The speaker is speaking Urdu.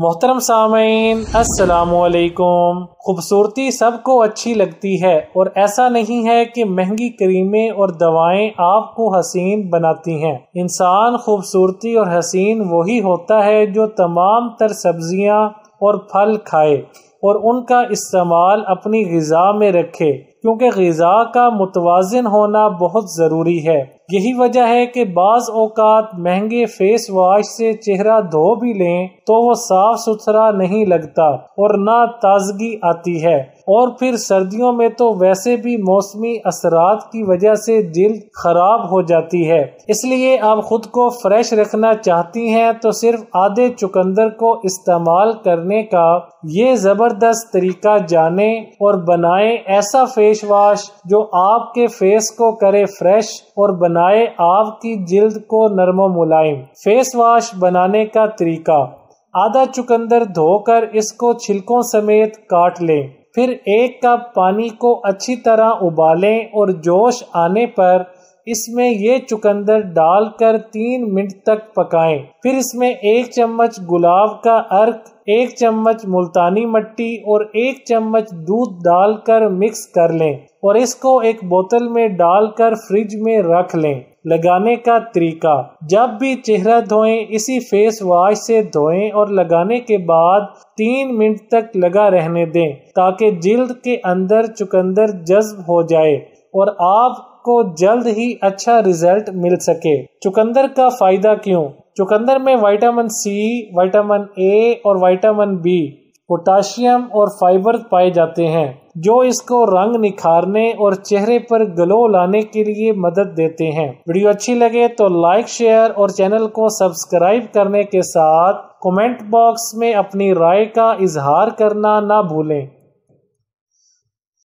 محترم سامعین السلام علیکم۔ خوبصورتی سب کو اچھی لگتی ہے اور ایسا نہیں ہے کہ مہنگی کریمیں اور دوائیں آپ کو حسین بناتی ہیں۔ انسان خوبصورتی اور حسین وہی ہوتا ہے جو تمام تر سبزیاں اور پھل کھائے اور ان کا استعمال اپنی غذا میں رکھے، کیونکہ غذا کا متوازن ہونا بہت ضروری ہے۔ یہی وجہ ہے کہ بعض اوقات مہنگے فیس واش سے چہرہ دھو بھی لیں تو وہ صاف ستھرا نہیں لگتا اور نہ تازگی آتی ہے، اور پھر سردیوں میں تو ویسے بھی موسمی اثرات کی وجہ سے جلد خراب ہو جاتی ہے۔ اس لیے آپ خود کو فریش رکھنا چاہتی ہیں تو صرف آدھے چقندر کو استعمال کرنے کا یہ زبردست طریقہ جانیں اور بنائیں ایسا فیس واش جو آپ کے فیس کو کرے فریش اور بنائے آپ کی جلد کو نرم و ملائم۔ فیس واش بنانے کا طریقہ: آدھا چقندر دھو کر اس کو چھلکوں سمیت کاٹ لیں، پھر 1 کپ پانی کو اچھی طرح ابالیں اور جوش آنے پر اس میں یہ چقندر ڈال کر 3 منٹ تک پکائیں۔ پھر اس میں 1 چمچ گلاب کا عرق، 1 چمچ ملتانی مٹی اور 1 چمچ دودھ ڈال کر مکس کر لیں اور اس کو ایک بوتل میں ڈال کر فریج میں رکھ لیں۔ لگانے کا طریقہ: جب بھی چہرہ دھوئیں اسی فیس واش سے دھوئیں اور لگانے کے بعد 3 منٹ تک لگا رہنے دیں تاکہ جلد کے اندر چقندر جذب ہو جائے اور آپ کو جلد ہی اچھا رزلٹ مل سکے۔ چقندر کا فائدہ کیوں؟ چقندر میں وٹامن سی، وٹامن اے اور وٹامن بی، پوٹاشیم اور فائبر پائے جاتے ہیں جو اس کو رنگ نکھارنے اور چہرے پر گلو لانے کے لیے مدد دیتے ہیں۔ ویڈیو اچھی لگے تو لائک، شیئر اور چینل کو سبسکرائب کرنے کے ساتھ کمنٹ باکس میں اپنی رائے کا اظہار کرنا نہ بھولیں۔